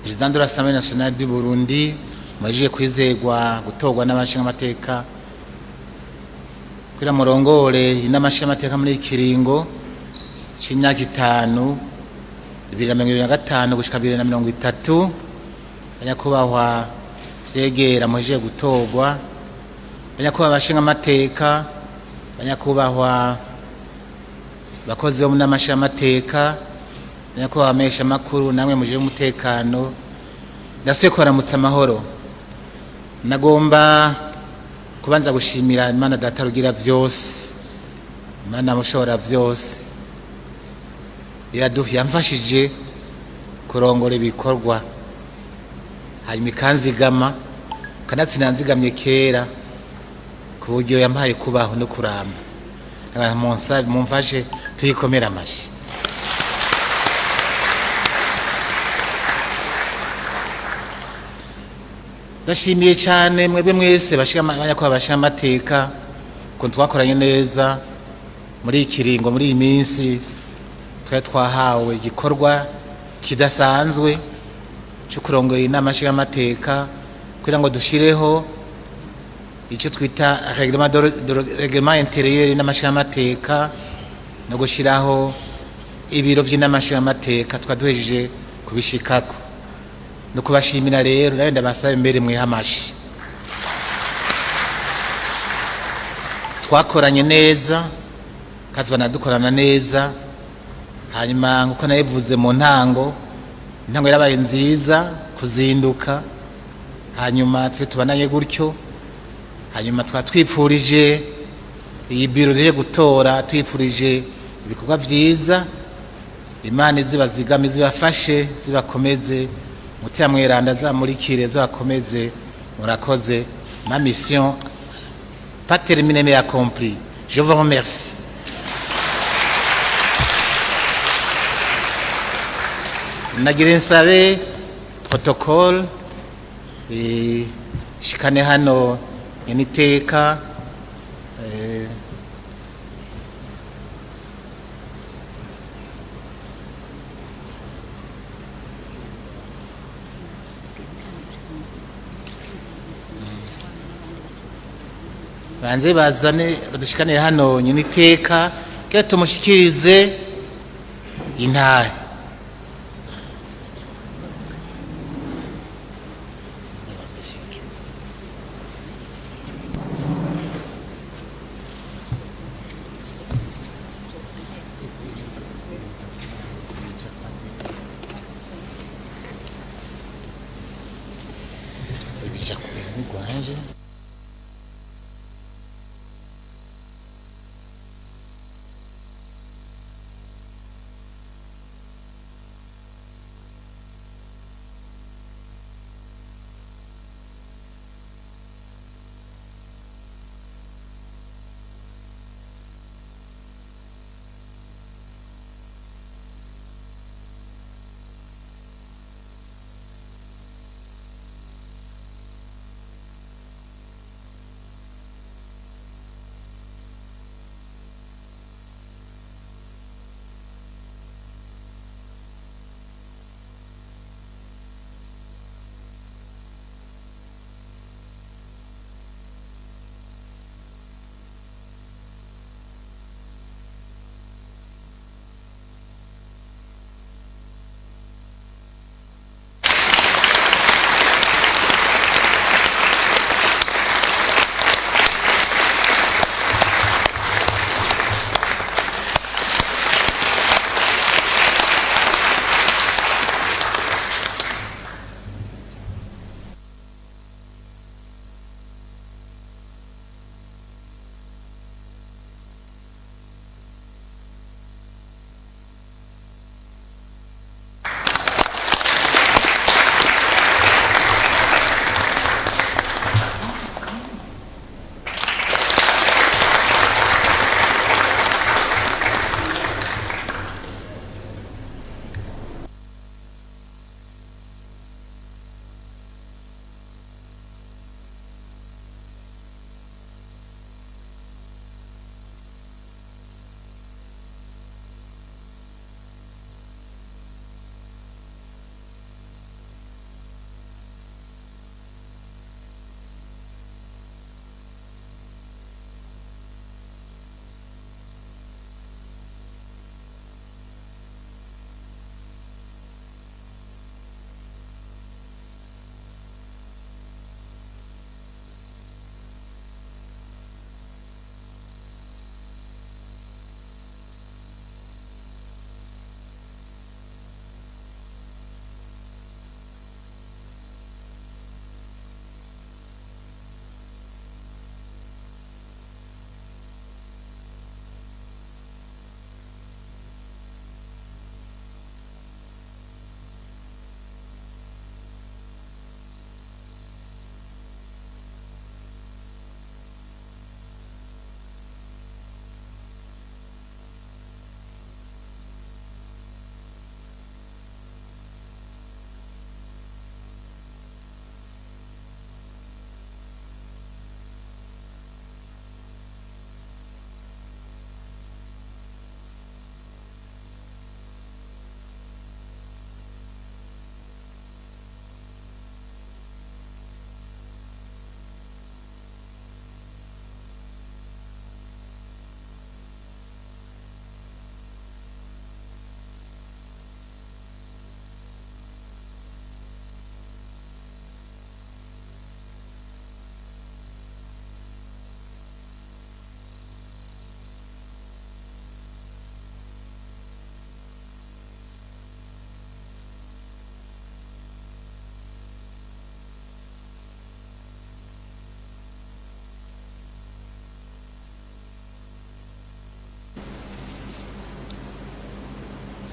Président de l'Assemblée nationale du Burundi mwaje kwizegwa gutorwa n'abashinga amateka kugira murongore inamashinga amateka muri kiringo c'imyaka 5 2025 gushika 2030 banyakubahwa vyegera mwaje gutorwa banyakubahwa abashinga amateka banyakubahwa bakozi bo n'amashinga amateka banyakubahwa amesha makuru namwe muje umutekano ndasuye kubaramutsa amahoro nagomba kubanza gushimira Imana data rugira vyose Imana mushobora vyose yamfashije kurongora ibikorwa hanyuma ikanzigama kanatsinanzigamye kera ku buryo yampaye kubaho no kuramba mumfashe tuyikomera amashi. Ndashimiye cyane mwebwe mwese bashimanya ko abashaka amateka ko twakoranye neza muri ikiringo muri iyi minsi twahawe igikorwa kidasanzwe cyo kurongora inama y'amashinga amateka kugira ngo dushireho icyo twita règlement intérieur n'amashinga amateka no gushiraho ibiro by'inama y'amashinga amateka twaduhejeje kubishikako no kubashimira rero nayo ndabasabe mbere mwihamashi twakoranye neza kazwana dukorana neza hanyuma nkuko nayivuze mu ntango yarabaye nziza kuzinduka hanyuma tse tubananye gutyo hanyuma twatwipfurije iyi biro rye gutora twipfurije ibikorwa byiza Imana zibazigame zibafashe zibakomeze mutia mweranda zamurikire zakomeze murakoze ma mission pas terminée mais accomplie. Je vous remercie. Nagire nsabe protocole shikane hano yaniteka banze bazane badushikanira hano nyine iteka ke tumushikirize intahe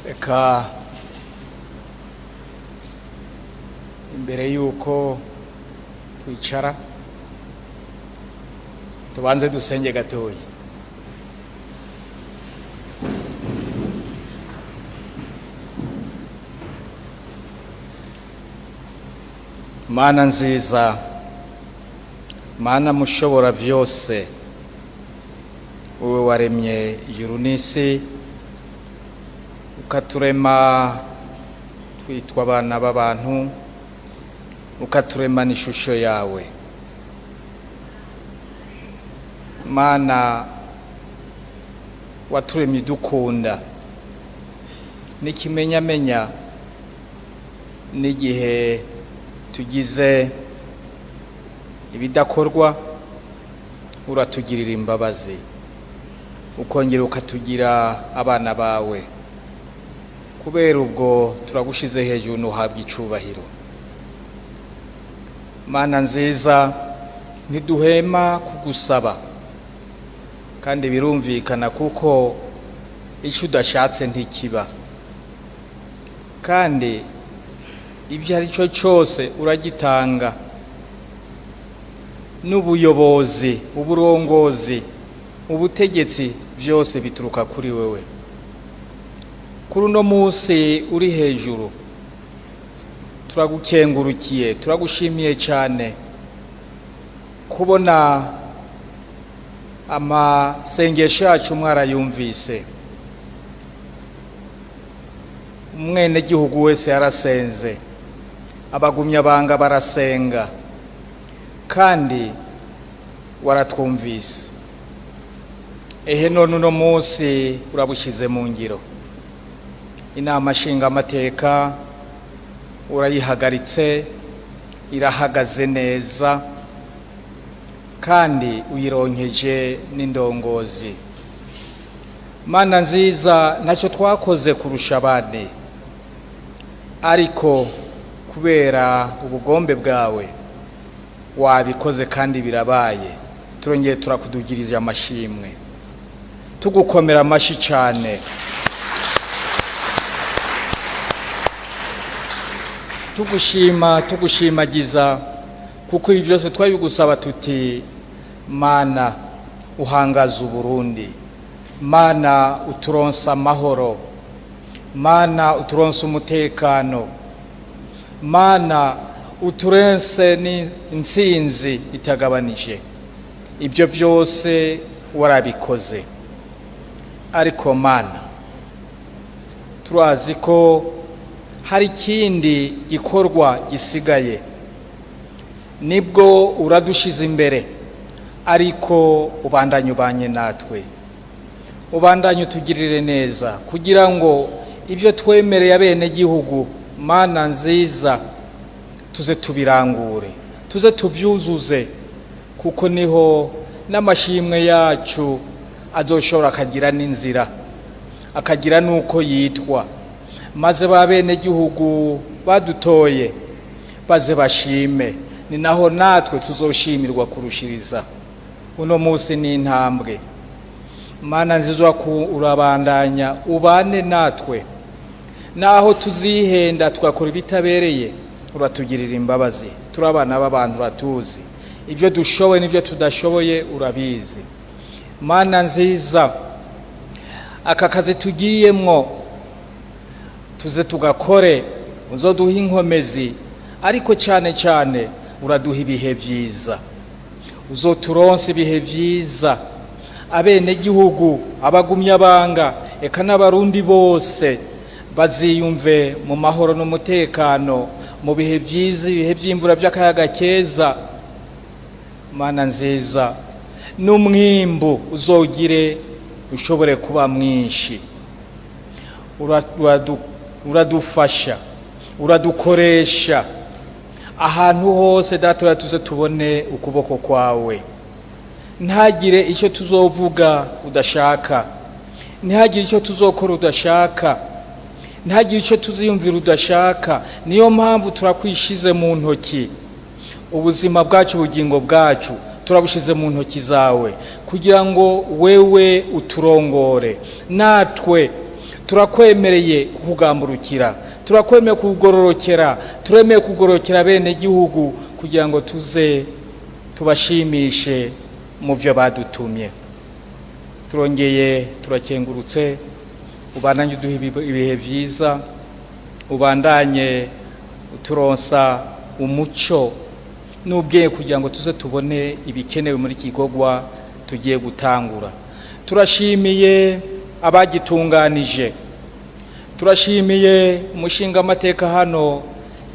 Reka imbere yuko twicara tubanze dusenge gatoya. Mana nziza, Mana mushobora vyose, wowe waremye ijuru n'isi, ukaturema twitwa abana b'abantu, ukaturema n'ishusho yawe. Mana waturemye dukunda, n'ikimenyamenya n'igihe tugize ibidakorwa uratugirira imbabazi, ukongera ukatugira abana bawe. Kubera ubwo turagushize hejuru n'uhabwa icubahiro. Mana nziza, ntiduhema kugusaba, kandi birumvikana kuko icyo udashatse ntikiba, kandi ibyo ari cyo cyose uragitanga. N'ubuyobozi, uburongozi, ubutegetsi byose bituruka kuri wewe. Kuri uno munsi uri hejuru turagukengurukiye, turagushimiye cyane kubona amasengesho yacu mwarayumvise. Umwene gihugu wese yarasenze, abagumyabanga barasenga, kandi waratwumvise. Ehe none uno munsi urabushize mu ngiro. Inama nshingamateka urayihagaritse, irahagaze neza, kandi uyironkeje n'indongozi. Mana nziza, ntacyo twakoze kurusha abandi, ariko kubera ubugombe bwawe wabikoze kandi birabaye. Turongeye turakudugiriza amashimwe, tugukomera amashi cyane, tugushimagiza, kuko ibi byose twabigusaba tuti: Mana uhangaza Uburundi, Mana uturonsa amahoro, Mana uturonsa umutekano, Mana uturense n'intsinzi itagabanije. Ibyo byose warabikoze, ariko Mana turazi ko hari ikindi gikorwa gisigaye. Nibwo uradushize imbere, ariko ubandanye ubanye natwe, ubandanye utugirire neza, kugira ngo ibyo twemereye abene gihugu, Mana nziza, tuze tubirangure, tuze tubyuzuze, kuko niho n'amashimwe yacu azoshobora akagira n'inzira, akagira n'uko yitwa, maze ba bene gihugu badutoye baze bashime. Ni naho natwe tuzoshimirwa kurushiriza. Uno munsi ni intambwe. Mana nziza, urabandanya ubane natwe, naho tuzihenda twakora ibitabereye uratugirira imbabazi. Turabana b'abantu, uratuzi ibyo dushoboye n'ibyo tudashoboye, urabizi. Mana nziza, aka kazi tugiyemwo tuze tugakore, uzoduha inkomezi, ariko cyane cyane uraduha ibihe byiza, uzoturonse ibihe byiza. Abene gihugu, abagumyabanga, eka n'abarundi bose baziyumve mu mahoro n'umutekano, mu bihe byiza, ibihe by'imvura by'akayaga keza. Mana nziza, n'umwimbu uzogire ushobore kuba mwinshi. Uradufasha, uradukoresha ahantu hose. Data, tuze tubone ukuboko kwawe. Ntagire icyo tuzovuga udashaka, ntihagire icyo tuzokora udashaka, ntihagire icyo tuziyumvira udashaka. Niyo mpamvu turakwishize mu ntoki. Ubuzima bwacu, ubugingo bwacu turabushize mu ntoki zawe, kugira ngo wewe uturongore, natwe turakwemereye kugamburukira, turakwemereye kugororokera, turemeye kugororokera bene gihugu kugira ngo tuze tubashimishe mu byo badutumye. Turongeye turakengurutse, ubandanye uduha ibihe vyiza, ubandanye uturonsa umuco n'ubwenge kugira ngo tuze tubone ibikenewe muri kigogwa tugiye gutangura. Turashimiye abagitunganije, turashimiye umushinga amateka hano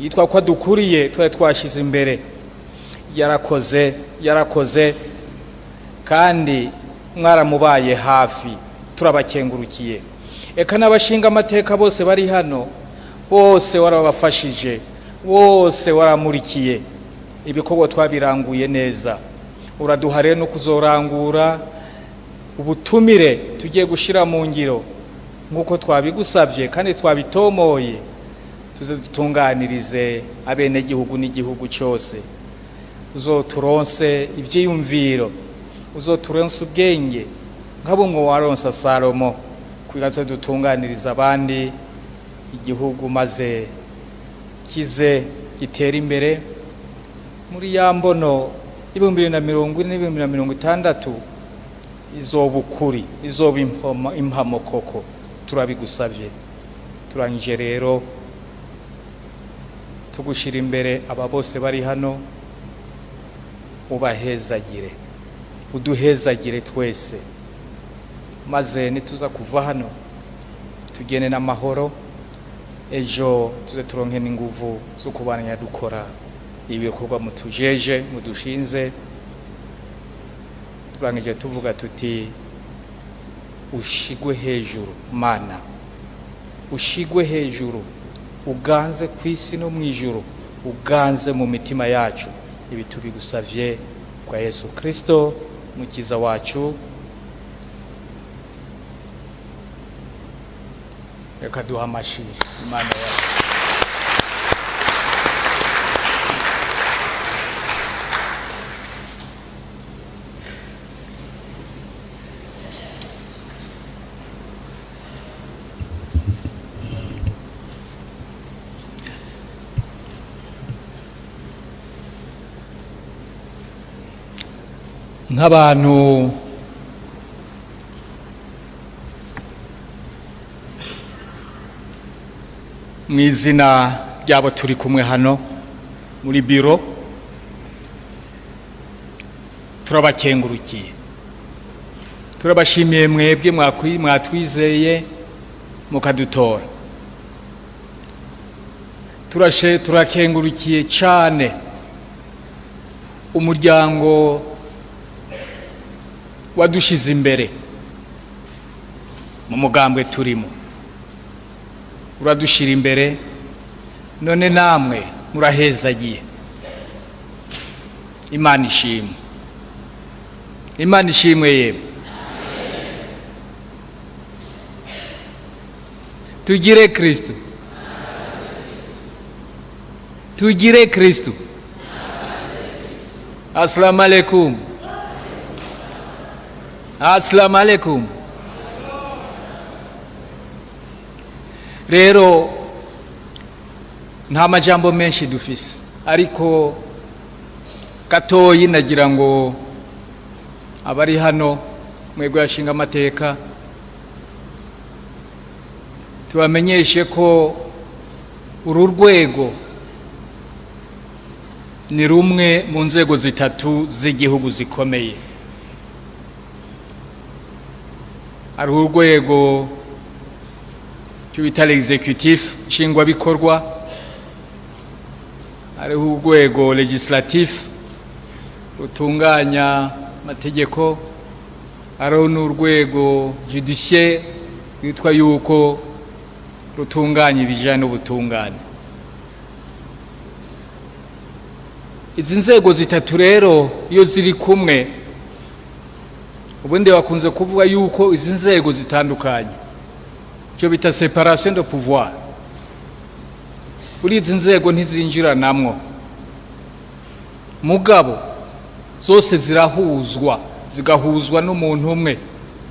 yitwa ko dukuriye twari twashize imbere. Yarakoze kandi mwaramubaye hafi, turabakengurukiye. Eka n'abashinga amateka bose bari hano, bose warabafashije, bose waramurikiye, ibikorwa twabiranguye neza. Uraduha rero no kuzorangura ubutumire tugiye gushira mu ngiro nkuko twabigusabye kandi twabitomoye, tuze dutunganirize abene gihugu n'igihugu cyose. Uzoturonse ivyiyumviro, uzoturonse ubwenge nk'abumwe waronsa Salomo, kugira ngo dutunganirize abandi igihugu maze kize gitere imbere muri ya mbono 2040-2060 izoba ukuri, izoba impamo koko. Turabigusavye. Turangije rero tugushira imbere aba bose bari hano, ubahezagire, uduhezagire twese, maze nituza kuva hano tugene n'amahoro, ejo tuze turonke n'inguvu zo kubandanya dukora ibikorwa mutujeje mudushinze. Turangije tuvuga tuti ushigwe hejuru Mana, ushigwe hejuru, uganze kwisi no mwijuru, uganze mu mitima yacu. Ibi tubigusavye kwa Yesu Kristo mukiza wacu. Reka duha amashi Imana yacu. Nk'abantu mw'izina ryabo turi kumwe hano muri biro, turabakengurukiye, turabashimiye mwebwe mwatwizeye mukadutora. Turakengurukiye cyane umuryango wadushize imbere mu mugambwe turimo, uradushira imbere, none namwe murahezagiye. Imana ishimwe, Imana ishimwe yemwe. Tugire Kristo, tugire Kristo. Assalamu alaikum. Assalamu alaikum. Rero nta majambo menshi dufise, ariko gatoyi nagira ngo abari hano mwebwe yashinga amateka tubamenyeshe ko uru rwego ni rumwe mu nzego zitatu z'igihugu zikomeye. Hari urwego cy'ubita l'executif nshingwa bikorwa, hari urwego legislatif rutunganya amategeko, hari n'urwego judiciaire yitwa yuko rutunganya ibijyanye n'ubutungane. Izi nzego zitatu rero iyo ziri kumwe, ubundi bakunze kuvuga yuko izi nzego zitandukanye, cyo bita separation de pouvoir. Buri izi nzego ntizinjiranamwo, mugabo zose zirahuzwa, zigahuzwa n'umuntu umwe,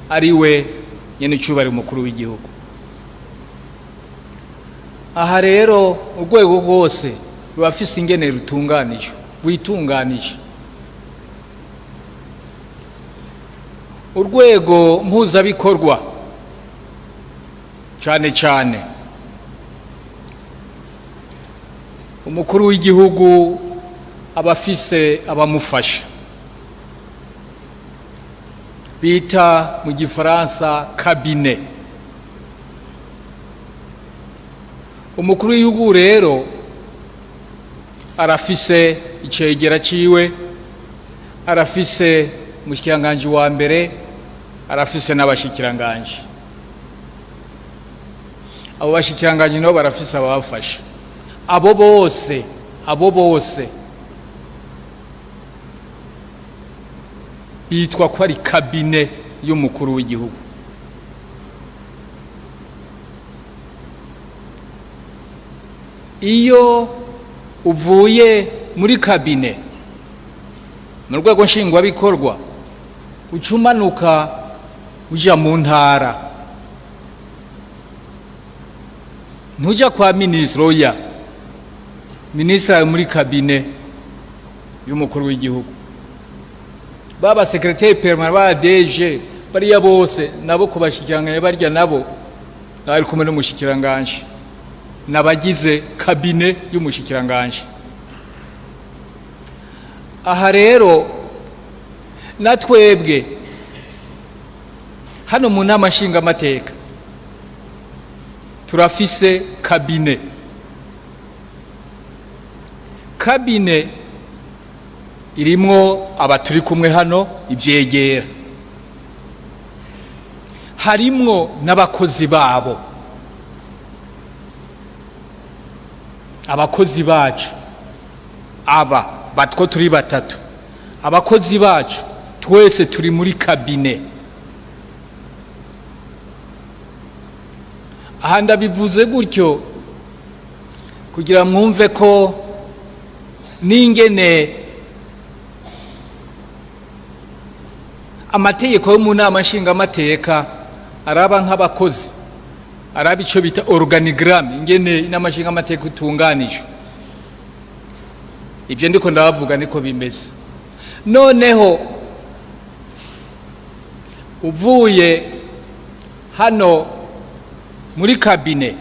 ari we nyene cyubari mukuru w'igihugu. aha rero urwego rwose rurafise ingene rwitunganije. Urwego mpuzabikorwa cyane cyane umukuru w'igihugu abafise abamufasha bita mu gifaransa cabinet. Umukuru w'igihugu rero arafise icegera ciwe, arafise umushikiranganji wa mbere, arafise n'abashikiranganji. Abo bashikiranganji nabo barafise ababafasha. Abo bose bitwa ko ari cabinet y'umukuru w'igihugu. Iyo uvuye muri cabinet mu rwego nshingwabikorwa ucumanuka uja mu ntara, ntuja kwa minisitiri oya, minisitiri ari muri cabinet y'umukuru w'igihugu. Baba secrétaire permanent ba DG bariya bose nabo kubashikiranganya barya nabo ari kumwe n'umushikiranganje nabagize cabinet y'umushikiranganje. Aha rero natwebwe hano mu nama nshingamateka turafise cabinet. Cabinet irimwo abaturi kumwe hano ivyegera, harimwo n'abakozi babo, abakozi bacu aba batwo turi batatu, abakozi bacu twese turi muri cabinet. Aha ndabivuze gutyo kugira mwumve ko n'ingene amategeko yo mu nama nshingamateka araba nk'abakozi, araba icyo bita organigramme, ingene inama nshingamateka itunganijwe. Ibyo ndiko ndabavuga niko bimeze. Noneho uvuye hano muri cabinet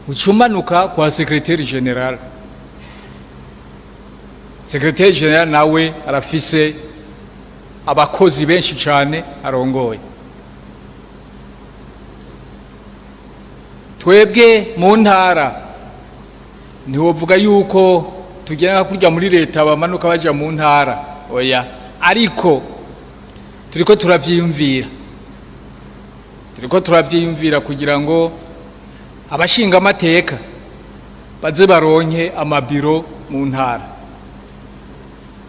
ucumanuka kwa secrétaire général. Secrétaire général nawe arafise abakozi benshi cyane arongoye. Twebwe mu ntara ntiwovuga yuko tugenda kurya muri leta bamanuka baja mu ntara oya, ariko turiko turavyiyumvira kugira ngo abashinga amateka baze baronke amabiro mu ntara,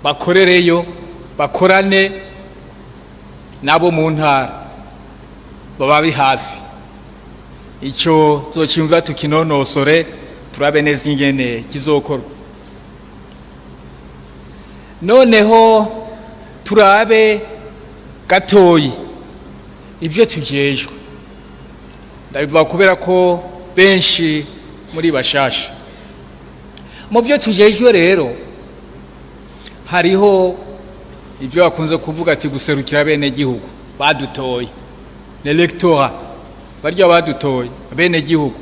bakorereyo, bakorane nabo mu ntara, baba hafi. Ico zocimva tukinonosore turabe neza ingene kizokorwa. Noneho turabe gatoyi ibyo tujejwe. Ndabivuga kubera ko benshi muri bashasha. Mu byo tujejwe rero hariho ibyo bakunze kuvuga ati guserukira bene gihugu badutoye, l'electorat, barya badutoye bene gihugu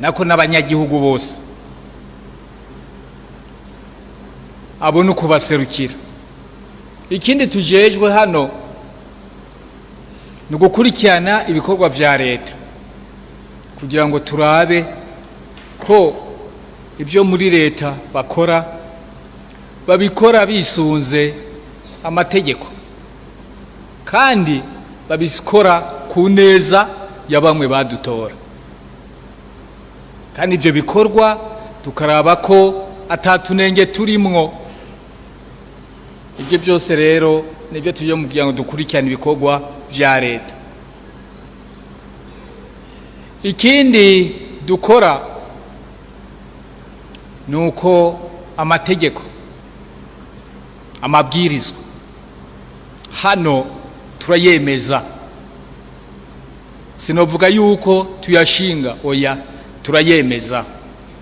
nako n'abanyagihugu bose, abo no kubaserukira. Ikindi tujejwe hano ni gukurikirana ibikorwa vya leta kugira ngo turabe ko ibyo muri leta bakora babikora bisunze amategeko kandi babikora ku neza ya bamwe badutora, kandi ibyo bikorwa tukaraba ko atatunenge turimwo. Ibyo byose rero nibyo tujye mu kugira ngo dukurikirane ibikorwa vya leta. Ikindi dukora nuko amategeko, amabwirizwa hano turayemeza. Sinovuga yuko tuyashinga oya, turayemeza,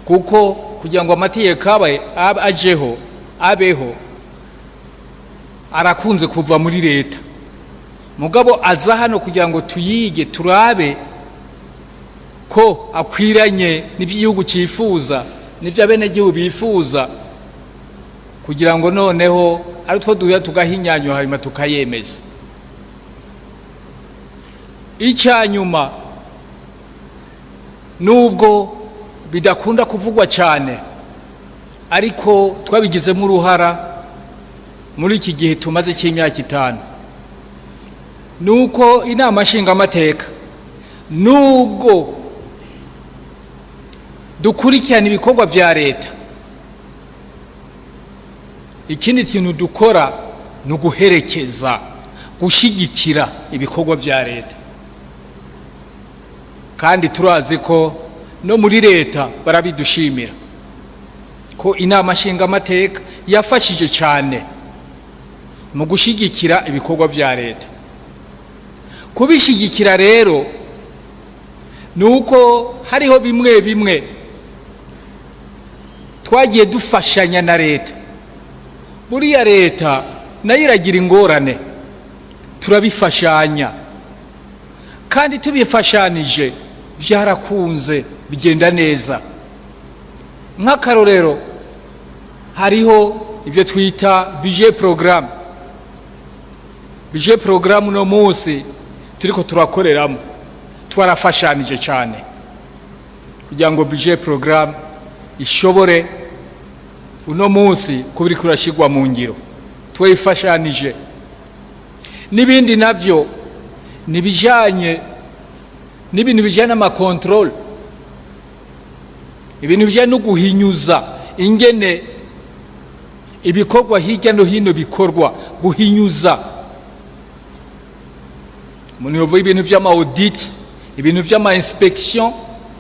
kuko kugira ngo amategeko abeho arakunze kuva muri leta, mugabo aza hano kugira ngo tuyige turabe ko akwiranye n'iby'igihugu cyifuza n'ibyo abenegihugu bifuza, kugira ngo noneho ari two duhuya tugahinyanyura hanyuma tukayemeza. Icyanyuma, nubwo bidakunda kuvugwa cyane, ariko twabigizemo uruhara muri iki gihe tumaze cy'imyaka 5, nuko inama nshingamateka nubwo dukurikirana ibikorwa vya leta, ikindi kintu dukora ni uguherekeza, gushigikira ibikorwa vya leta. Kandi turazi ko no muri leta barabidushimira ko inama nshingamateka yafashije cyane mu gushigikira ibikorwa vya leta. Kubishigikira rero nuko hariho bimwe twagiye dufashanya na leta. Buriya leta nayo iragira ingorane, turabifashanya, kandi tubifashanije byarakunze bigenda neza. Nk'akarorero, hariho ibyo twita budget programme no munsi turiko turakoreramo, twarafashanije cyane kugira ngo budget programme ishobore uno munsi kubiri kurashigwa mu ngiro, twifashanije. N'ibindi navyo nibijanye n'ibintu bijanye n'amakontrole, ibintu bijanye no guhinyuza ingene ibikorwa hirya no hino bikorwa, guhinyuza. Umuntu yovuga ibintu vy'ama-audit, ibintu vy'ama-inspection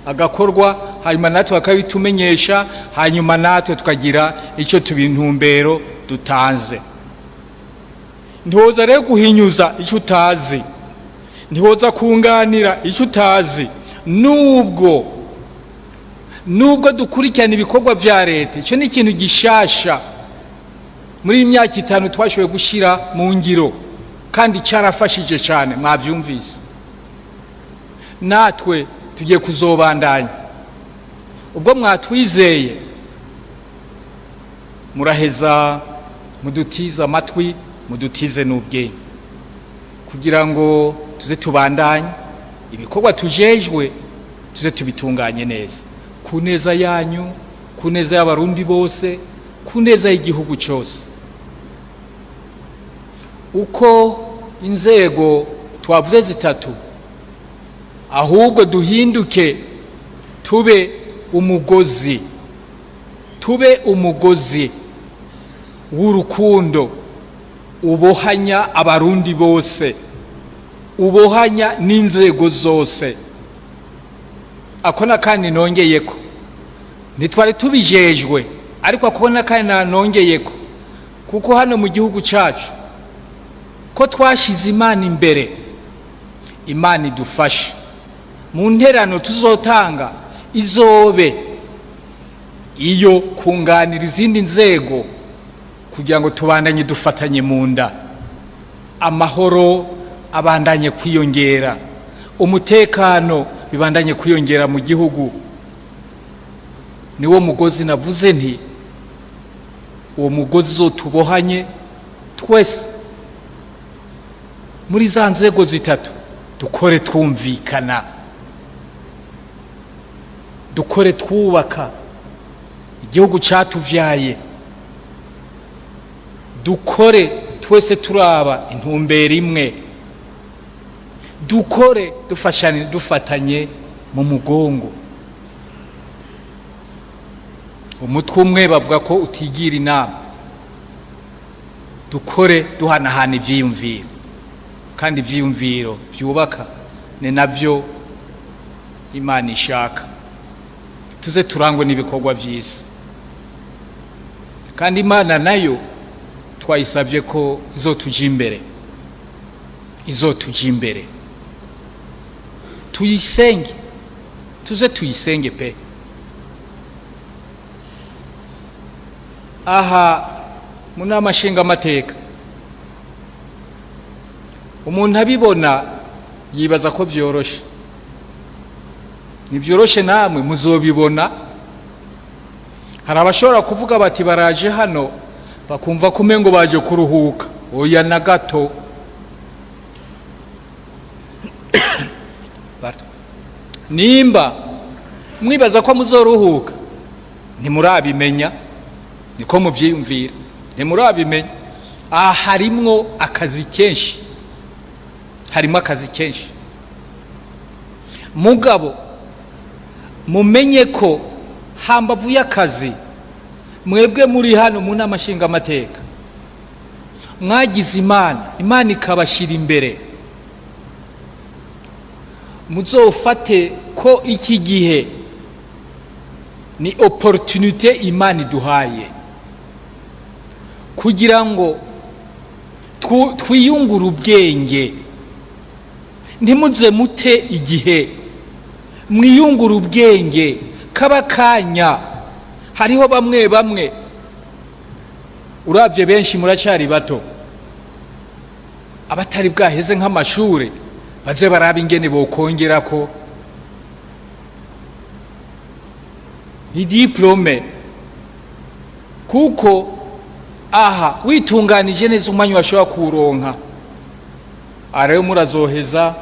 agakorwa, hanyuma natwe bakabitumenyesha, hanyuma natwe tukagira icyo tubintumbero dutanze. Ntihoza rero guhinyuza icyo utazi, ntihoza kunganira icyo utazi. Nubwo dukurikirana ibikorwa vya leta, icyo ni ikintu gishasha muri imyaka 5 twashoboye gushira mu ngiro, kandi cyarafashije cyane, mwavyumvise. Natwe tugiye kuzobandanya. Ubwo mwatwizeye, muraheza mudutiza amatwi, mudutize n'ubwenge, kugira ngo tuze tubandanye ibikorwa tujejwe, tuze tubitunganye neza, ku neza yanyu, ku neza y'abarundi bose, ku neza y'igihugu cyose. Uko inzego twavuze zitatu, ahubwo duhinduke tube umugozi w'urukundo ubohanya abarundi bose, ubohanya n'inzego zose. Akona kandi nongeyeko, nitwari tubijejwe, ariko akona kandi nongeyeko, kuko hano mu gihugu cyacu ko twashize Imana imbere, Imana idufashe mu nterano tuzotanga, izobe iyo kunganira izindi nzego, kugira ngo tubandanye dufatanye mu nda, amahoro abandanye kwiyongera, umutekano bibandanye kwiyongera mu gihugu. Niwo mugozi navuze nti, uwo mugozi zotubohanye twese muri za nzego zitatu. Dukore twumvikana, dukore twubaka igihugu cyatuvyaye, dukore twese turaba intumbero imwe, dukore dufatanye mu mugongo. Umutwe umwe bavuga ko utigira inama. Dukore duhanahana ivyiyumviro, kandi ivyiyumviro byubaka ni navyo Imana ishaka. Tuze turangwe n'ibikorwa vyiza, kandi Imana nayo twayisabye ko izotujya imbere. Tuyisenge, tuze tuyisenge pe. Aha mu nama nshingamateka umuntu abibona yibaza ko byoroshe. Nibyoroshe, namwe muzobibona. Hari abashobora kuvuga bati baraje hano bakumva kumengo baje kuruhuka. Oya na gato. Nimba mwibaza ko muzoruhuka ntimurabimenya, niko muvyiyumvira, ntimurabimenya. Aha harimwo akazi kenshi, harimo akazi kenshi. Mugabo mumenye ko hambavu y'akazi mwebwe muri hano mu nama nshingamateka mwagize Imana ikabashira imbere. Muzofate ko iki gihe ni opportunité Imana iduhaye kugira ngo twiyungure ubwenge. Ntimuze mute igihe, mwiyungure ubwenge kabakanya. Hariho bamwe uravye benshi muracari bato, abatari bwaheze nk'amashure baze baraba ingene bokongerako idiplome, kuko aha witunganije neza umwanya washobora kuronka. Arayo murazoheza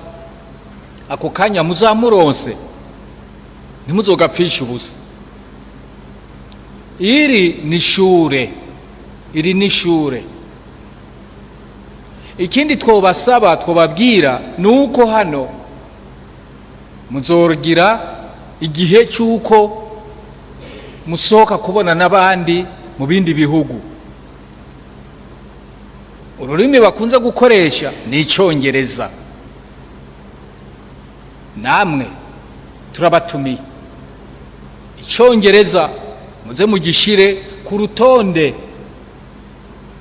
ako kanya muzamuronse, ntimuzogapfisha ubusa. Iri ni shure. Ikindi twobasaba, twobabwira nuko hano muzogira igihe cyuko musohoka kubona n'abandi mu bindi bihugu. Ururimi bakunze gukoresha ni Icongereza. Namwe turabatumiye Icongereza muze mugishire ku rutonde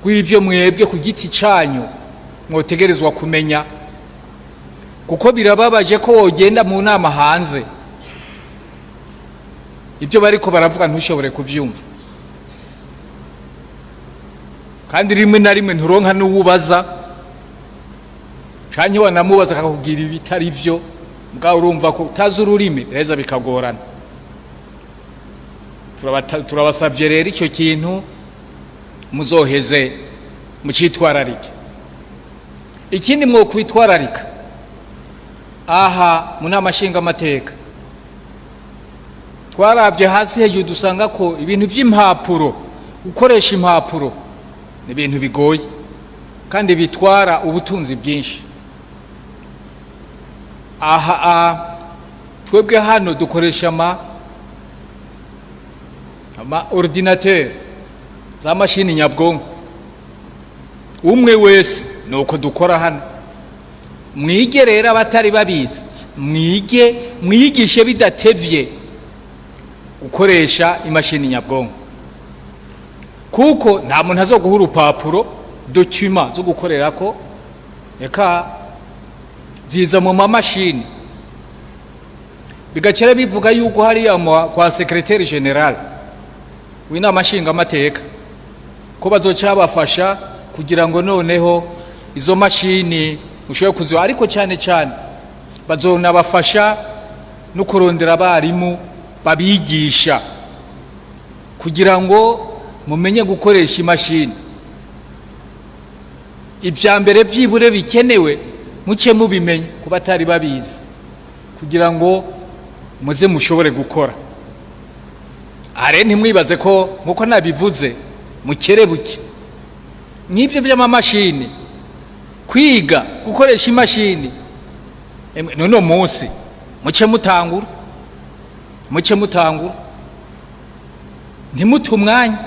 rw'ivyo mwebwe ku giti canyu mwotegerezwa kumenya, kuko birababaje ko wogenda mu nama hanze ibyo bariko baravuga ntushobore kuvyumva, kandi rimwe na rimwe nturonka n'uwubaza, canke wanamubaza akakubwira ibitari vyo, mbwa urumva ko utazi ururimi reza bikagorana. Turabasavye rero icyo kintu muzoheze mucitwararike. Ikindi mwo kwitwararika aha mu nama nshingamateka, twaravye hasi hejuru dusanga ko ibintu vy'impapuro, gukoresha impapuro ni ibintu bigoye kandi bitwara ubutunzi bwinshi. Aha twebwe hano dukoresha ama ordinateur, za mashini nyabwonko. Umwe wese nuko dukora hano. Mwige rero abatari babizi, mwigishe bidatevye gukoresha imashini nyabwonko, kuko nta muntu azoguha urupapuro document zo gukorerako, eka ziza mu mamashini. Bigacera bivuga yuko hariya kwa secrétaire général w'inama nshingamateka ko bazoca bafasha kugira ngo noneho izo mashini ushobore kuziba, ariko cyane bazonabafasha no kurondera abarimu babigisha kugira ngo mumenye gukoresha imashini. Ibya mbere byibure bikenewe muce mubimenye ku batari babizi, kugira ngo muze mushobore gukora. Are ntimwibaze ko nkuko nabivuze mukerebuke n'ibyo by'amamashini, kwiga gukoresha imashini none munsi muce mutangura ntimutu umwanya,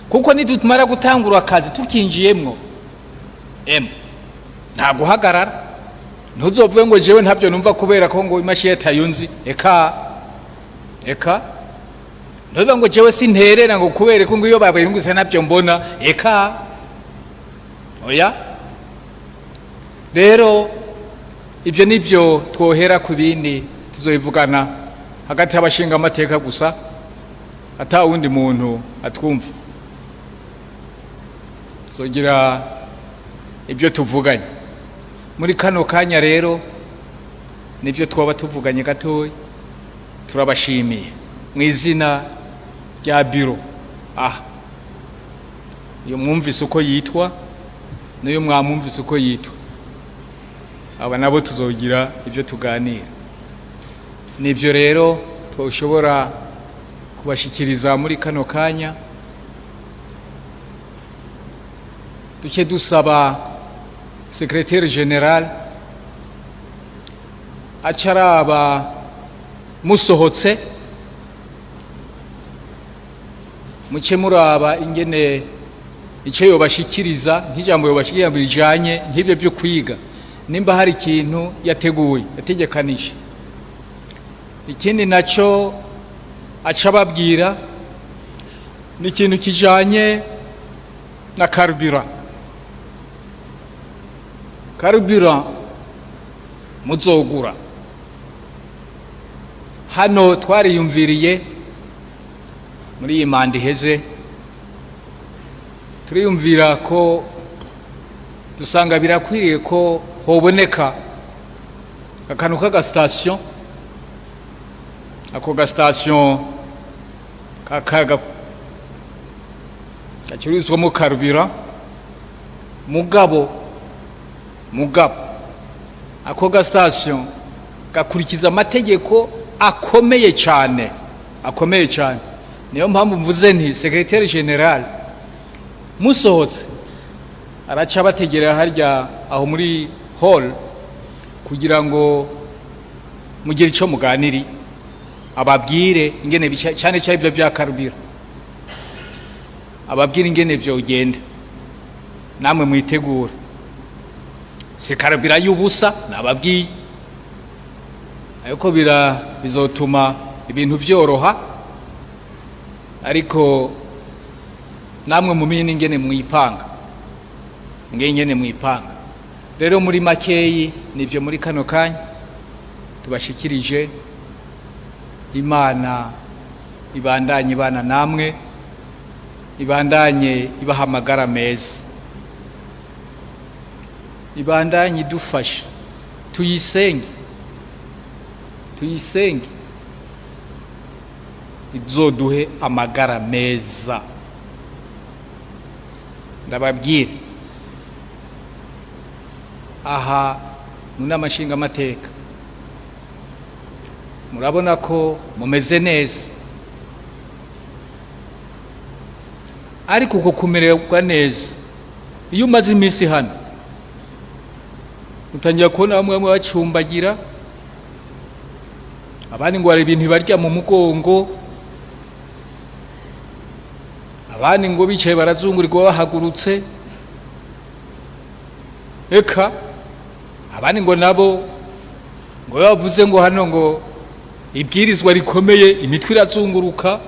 kuko nidutumara gutangura akazi tukinjiyemwo nta guhagarara. Ntuzovuge ngo jewe ntabyo numva kubera ko ngo imashini tayunzi, eka ntuvuge ngo jewe sinterera ngo kubera ko ngo iyo babayirunguse nabyo mbona, eka oya. Rero ibyo nibyo twohera ku bindi tuzobivugana hagati y'abashinga amateka gusa ata wundi muntu atwumva zogira ibyo tuvuganye muri kano kanya rero nibyo twaba tuvuganye gatoya turabashimiye mu izina rya biro iyo mwumvise uko yitwa niyo mwamwumvise uko yitwa aba nabo tuzogira ibyo tuganira nibyo rero twashobora kubashikiriza muri kano kanya duce dusaba secrétaire général acaraba musohotse muce muraba ingene icyo yobashikiriza nk'ijambo yobashikiriza bijanye nk'ibyo byo kwiga nimba hari ikintu yateguye yategekanije ikindi naco aca babwira ni ikintu kijanye na carburant muzogura hano twariyumviriye muri iyi manda iheze turiyumvira ko dusanga birakwiriye ko hoboneka akantu k'agasitasiyo ako gasitasiyo gacururizwamo carburant mugabo ako gasitasiyo gakurikiza amategeko akomeye cyane niyo mpamvu mvuze nti secrétaire général musohotse araca bategera harya aho muri hall kugira ngo mugire icyo muganiri ababwire ingene cyane cyane ibyo bya carburant ababwire ingene byo ugenda namwe mwitegura si carburant y'ubusa nababwiye ariko bizotuma ibintu byoroha ariko namwe mumenye ingene mwipanga rero muri makeyi nivyo muri kano kanya tubashikirije Imana ibandanye ibana namwe ibandanye ibahamagara meza ibandanye idufasha tuyisenge izoduhe amagara meza ndababwira aha n'amashinga amateka murabona ko mumeze neza ariko uko kumererwa neza iyo umaze iminsi hano utangira kubona bamwe bacumbagira abandi ngo hari ibintu barya mu mugongo abandi ngo bicaye barazungurirwa bahagurutse eka abandi ngo nabo ngo bavuze ngo hano ngo ibwirizwa rikomeye imitwe irazunguruka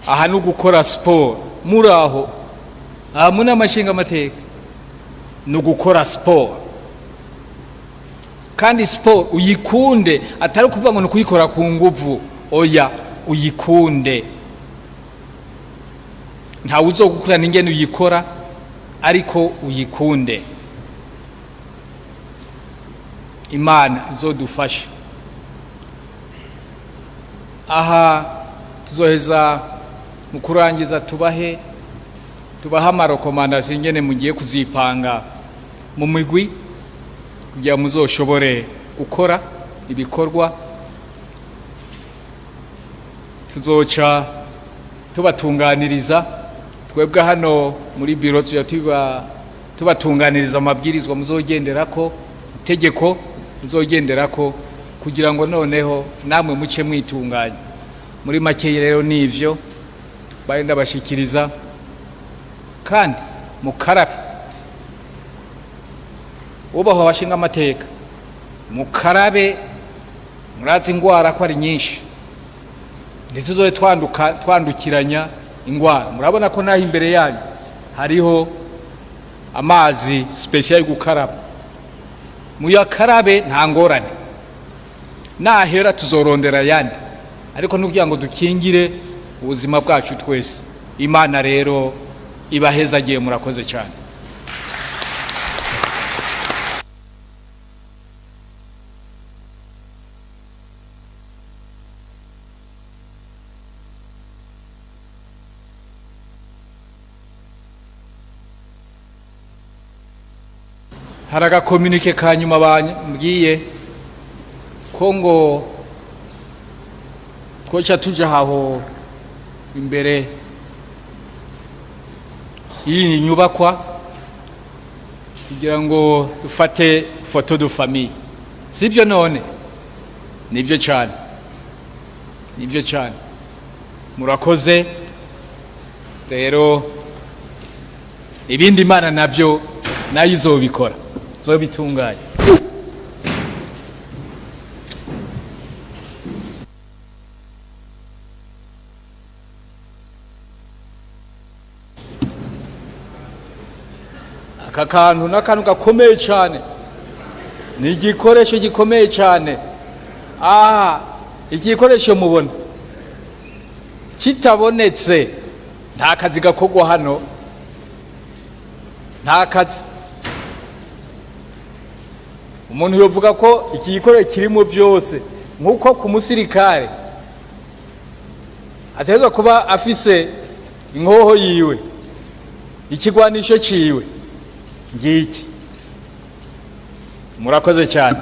aha no gukora sport muraho aha muna amashinga amateka no gukora sport kandi sport uyikunde atari kuvuga ngo no kuyikora ku nguvu oya uyikunde nta uzogukurana ingene uyikora ariko uyikunde Imana izodufasha aha tuzoheza mu kurangiza tubaha amarekomandasiyo ingene mugiye kuzipanga mu migwi kugira muzoshobore gukora ibikorwa tuzoca tubatunganiriza twebwe hano muri biro tubatunganiriza amabwirizwa muzogenderako itegeko muzogenderako kugira ngo noneho namwe muce mwitunganya muri make rero nivyo bayenda bashikiriza kandi mukarabe ubaho abashinga amateka mukarabe murazi ingwara ko ari nyinshi ntituzoye twandukiranya ingwara murabona ko naho imbere yanyu hariho amazi special yo gukaraba muyakarabe nta ngorane, nahera tuzorondera yandi, ariko nukugira ngo dukingire ubuzima bwacu twese. Imana rero ibahezagiye, murakoze cyane. Hari agakominike ka nyuma bambwiye ko ngo twoca tuja aho imbere y'iyi nyubakwa kugira ngo dufate foto de famille. Sibyo none? Nibyo cyane, nibyo cyane. Murakoze rero, ibindi Imana nabyo nayo izobikora, zobitunganya. Aka kantu n'akantu gakomeye cyane, ni igikoresho gikomeye cyane. Igikoresho mubona kitabonetse nta kazi gakorwa hano, nta kazi. Umuntu yovuga ko iki gikoresho kirimo byose, nk'uko ku musirikare ateza kuba afise inkoho yiwe, ikigwanisho ciwe ngiki. Murakoze cyane.